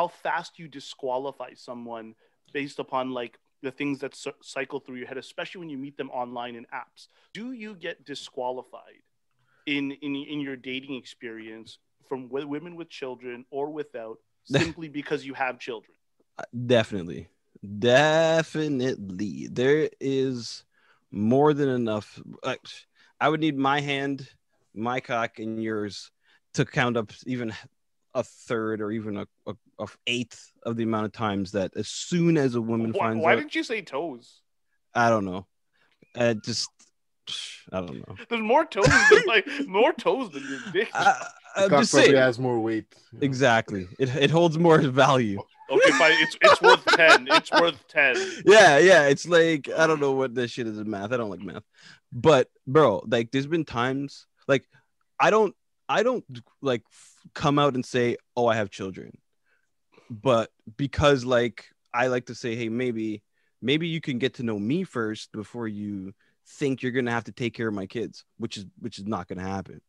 how fast you disqualify someone based upon like the things that cycle through your head, especially when you meet them online in apps. Do you get disqualified in your dating experience from women with children or without, simply because you have children? Definitely. Definitely. There is more than enough. I would need my hand, my cock, and yours to count up even a third or even a eighth of the amount of times that as soon as a woman finds Why out, didn't you say toes? I don't know. Just I don't know. There's more toes than more toes than your dick. I'm cock just probably saying. has more weight. You know? Exactly. It holds more value. Okay, fine. It's worth 10. It's worth 10. Yeah. It's like I don't know what this shit is in math. I don't like math. But bro, like there's been times like I don't like come out and say, "Oh, I have children." But because like I like to say, "Hey, maybe you can get to know me first before you think you're going to have to take care of my kids," which is not going to happen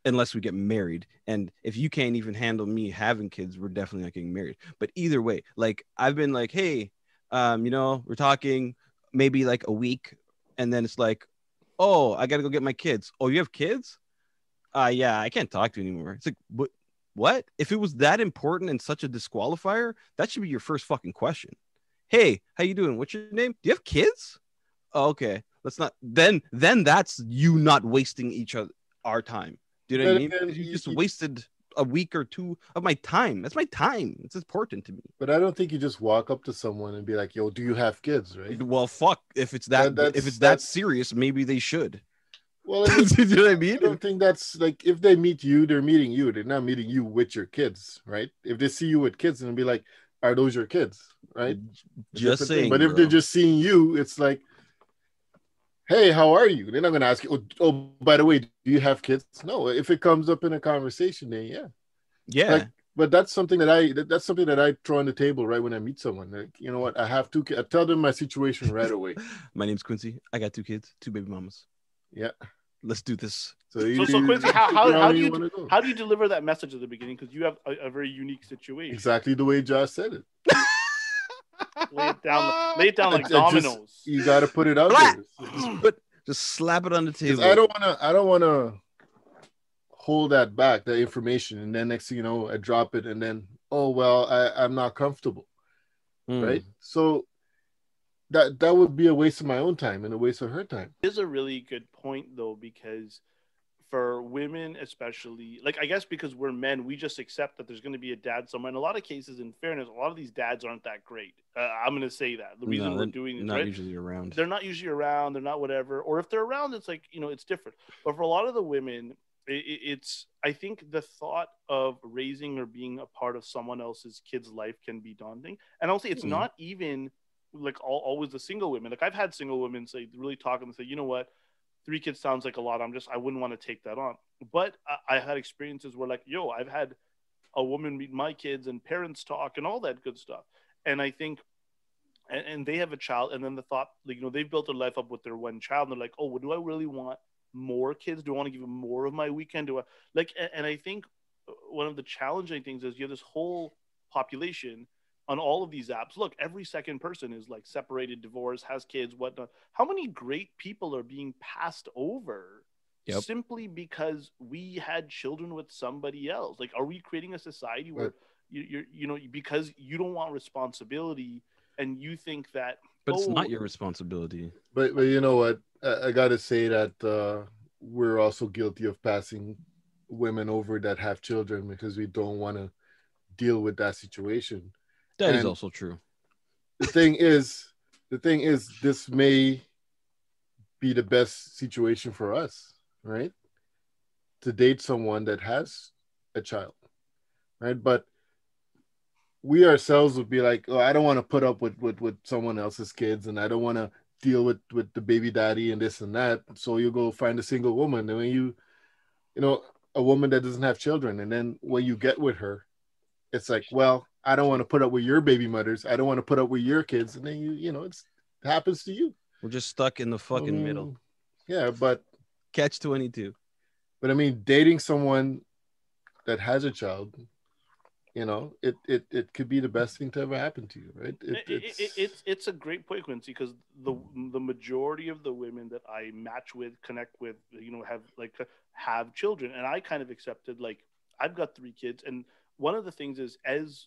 unless we get married. And if you can't even handle me having kids, we're definitely not getting married. But either way, like I've been like, hey, we're talking maybe like a week, and then it's like, oh, I gotta go get my kids. Oh, you have kids? Yeah, I can't talk to you anymore. It's like, what? If it was that important and such a disqualifier, that should be your first fucking question. Hey, how you doing? What's your name? Do you have kids? Oh, okay. Let's not. Then that's you not wasting our time. Do you know what I mean? Again, You just wasted a week or two of my time. That's my time. It's important to me. But I don't think you just walk up to someone and be like, "Yo, do you have kids?" Right? Well, fuck. If it's that serious, maybe they should. Well, I mean, do you know what I mean? I don't think that's like if they meet you, they're meeting you. They're not meeting you with your kids, right? If they see you with kids, and be like, "Are those your kids?" Right? Just saying. But if they're just seeing you, it's like, hey, how are you? They're not going to ask you, oh, by the way, do you have kids? No, if it comes up in a conversation, then yeah. But that's something that I throw on the table right when I meet someone. Like, you know what? I have 2 kids. I tell them my situation right away. My name's Quincy. I got 2 kids, 2 baby mamas. Yeah. Let's do this. So Quincy, how do you deliver that message at the beginning? Because you have a very unique situation. Exactly the way Josh said it. Lay it down like dominoes. You got to put it out there. Just slap it on the table. I don't want to hold that back, that information, and then next thing you know, I drop it, and then I'm not comfortable, right? So that would be a waste of my own time and a waste of her time. It is a really good point though, because for women especially, like I guess because we're men, we just accept that there's going to be a dad somewhere. In a lot of cases, in fairness, a lot of these dads aren't that great. I'm going to say that the reason we're doing it, not usually around. They're not usually around. They're not whatever. Or if they're around, it's like, it's different. But for a lot of the women, it's I think the thought of raising or being a part of someone else's kid's life can be daunting. And I'll say it's not even like always the single women. Like I've had single women say, really talk and say, you know what, 3 kids sounds like a lot. I wouldn't want to take that on. But I had experiences where like, I've had a woman meet my kids and parents talk and all that good stuff. And I think, and they have a child, and then the thought, like, they've built their life up with their one child. And they're like, oh, well, do I really want more kids? Do I want to give them more of my weekend? Do I like, and I think one of the challenging things is you have this whole population on all of these apps. Look, every second person is like separated, divorced, has kids, whatnot. How many great people are being passed over simply because we had children with somebody else? Like, are we creating a society where you because you don't want responsibility and you think that, but it's not your responsibility. But you know what? I gotta say that we're also guilty of passing women over that have children because we don't want to deal with that situation. That is also true. The thing is, this may be the best situation for us, right? To date someone that has a child, right? But we ourselves would be like, oh, I don't want to put up with someone else's kids, and I don't want to deal with the baby daddy and this and that. So you go find a single woman, and when you a woman that doesn't have children, and then when you get with her, it's like, well, I don't want to put up with your baby mothers. I don't want to put up with your kids. And then it happens to you. We're just stuck in the fucking middle. Yeah, but catch 22. But I mean, dating someone that has a child, it could be the best thing to ever happen to you, right? It's a great point, Quincy, because the majority of the women that I match with, connect with, have children, and I kind of accepted, like, I've got 3 kids, and one of the things is, as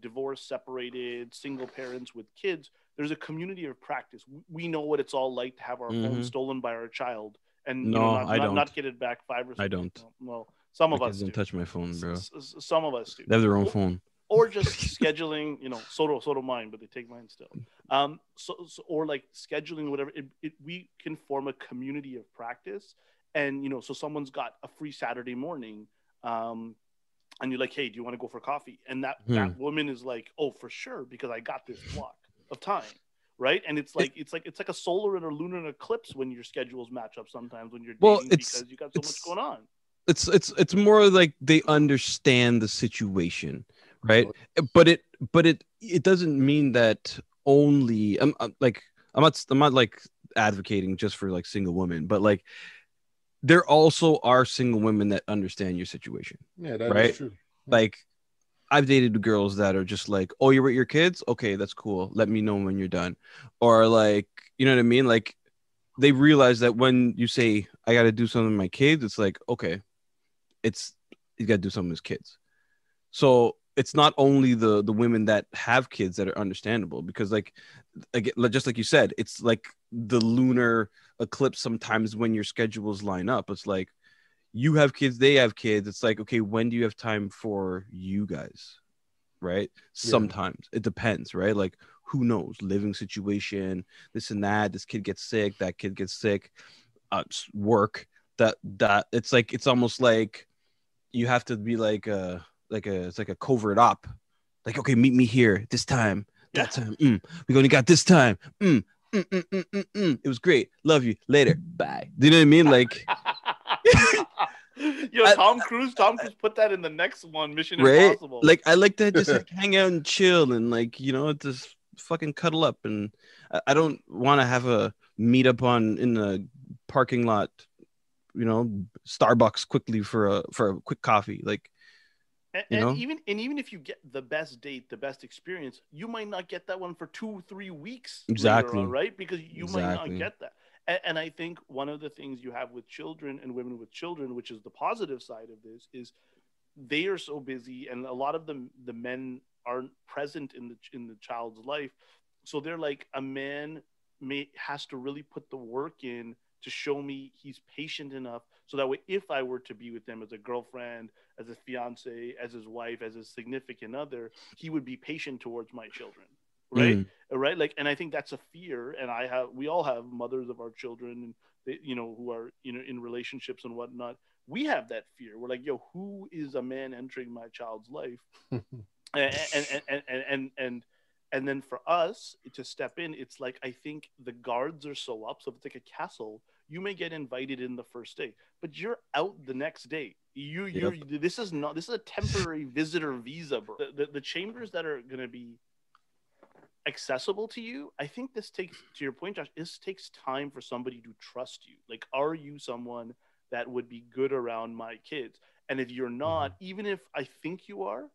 divorced, separated, single parents with kids, there's a community of practice. We know what it's all like to have our phone stolen by our child, and No, I don't. not get it back 5 or 6. I don't. Well, some My of kids us don't do. touch my phone, bro. Some of us do. They have their own phone. Or just scheduling, so do mine, but they take mine still. Or like scheduling, whatever. We can form a community of practice, and so someone's got a free Saturday morning, and you're like, hey, do you want to go for coffee? And that woman is like, oh, for sure, because I got this block of time, right? And it's like a solar and a lunar eclipse when your schedules match up sometimes when you're dating, because you got so much going on. It's more like they understand the situation, right? But it doesn't mean that only I'm not like advocating just for like single women, but like there also are single women that understand your situation. Yeah, that right? is true. Like I've dated girls that are just like, oh, you're with your kids? Okay, that's cool. Let me know when you're done. Or like, you know what I mean? Like they realize that when you say I got to do something with my kids, it's like, okay, you got to do something with kids. So it's not only the women that have kids that are understandable, because like just like you said, it's like the lunar eclipse sometimes when your schedules line up. It's like you have kids, they have kids. It's like, okay, when do you have time for you guys? Right? Sometimes it depends, right? Like who knows? Living situation, this and that. This kid gets sick, that kid gets sick, work. That it's like it's almost like you have to be like it's like a covert op. Like, okay, meet me here this time, that time. We only got this time. It was great. Love you. Later. Bye. Do you know what I mean? Like, Tom Cruise put that in the next one, Mission right? Impossible. Like, I like to just like hang out and chill and like, just fucking cuddle up. And I don't want to have a meetup in the parking lot, Starbucks quickly for a quick coffee. Like, even if you get the best date, the best experience, you might not get that one for 2-3 weeks exactly later on, right? Because you might not get that. And I think one of the things you have with children and women with children, which is the positive side of this, is they are so busy, and a lot of the men aren't present in the child's life. So they're like, a man has to really put the work in to show me he's patient enough, so that way, if I were to be with him as a girlfriend, as a fiance, as his wife, as a significant other, he would be patient towards my children, right? Right? Like, and I think that's a fear, and we all have mothers of our children, and who are in relationships and whatnot. We have that fear. We're like, yo, who is a man entering my child's life? And then for us to step in, it's like, I think the guards are so up. So if it's like a castle, you may get invited in the first day, but you're out the next day. This is a temporary visitor visa, bro. The chambers that are going to be accessible to you, I think this takes, to your point, Josh, this takes time for somebody to trust you. Like, are you someone that would be good around my kids? And if you're not, even if I think you are,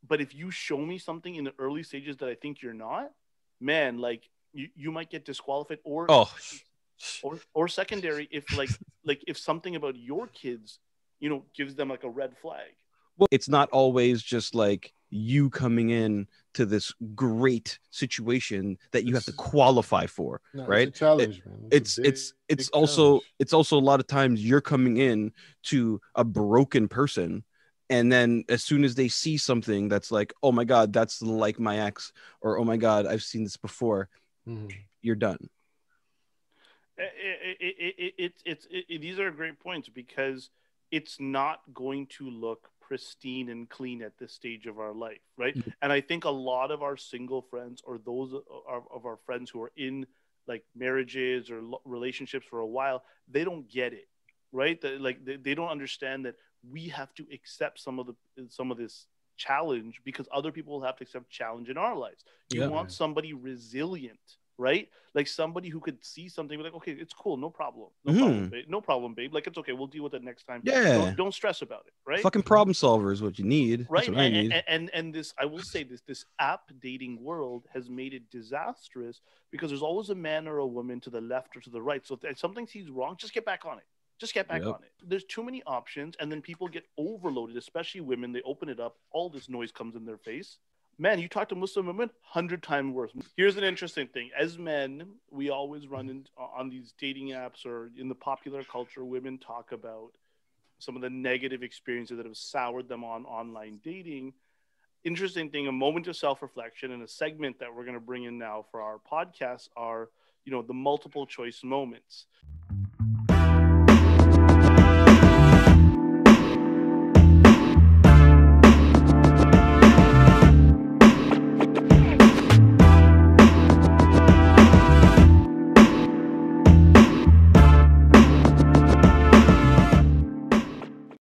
but if you show me something in the early stages that I think you're not, man, like you might get disqualified, or secondary, if if something about your kids, gives them like a red flag. Well, it's not always just like you coming in to this great situation that you have to qualify for, right? It's a challenge, man. It's also a lot of times you're coming in to a broken person. And then as soon as they see something that's like, oh my God, that's like my ex, or oh my God, I've seen this before, you're done. These are great points, because it's not going to look pristine and clean at this stage of our life, right? And I think a lot of our single friends, or those of our friends who are in like marriages or relationships for a while, they don't get it, right? They don't understand that we have to accept some of this challenge, because other people will have to accept challenge in our lives. You want somebody resilient, right? Like somebody who could see something, be like, okay, it's cool, no problem, no problem, babe. Like it's okay, we'll deal with it next time. Yeah. Don't stress about it, right? Fucking problem solver is what you need. Right. That's what I need. And this, I will say this app dating world has made it disastrous because there's always a man or a woman to the left or to the right. So if something seems wrong, just get back on it. Just get back on it. There's too many options, and then people get overloaded, especially women. They open it up, all this noise comes in their face. Man, you talk to Muslim women, 100 times worse. Here's an interesting thing. As men, we always run on these dating apps, or in the popular culture, women talk about some of the negative experiences that have soured them on online dating. Interesting thing, a moment of self-reflection, and a segment that we're going to bring in now for our podcast are, the multiple choice moments.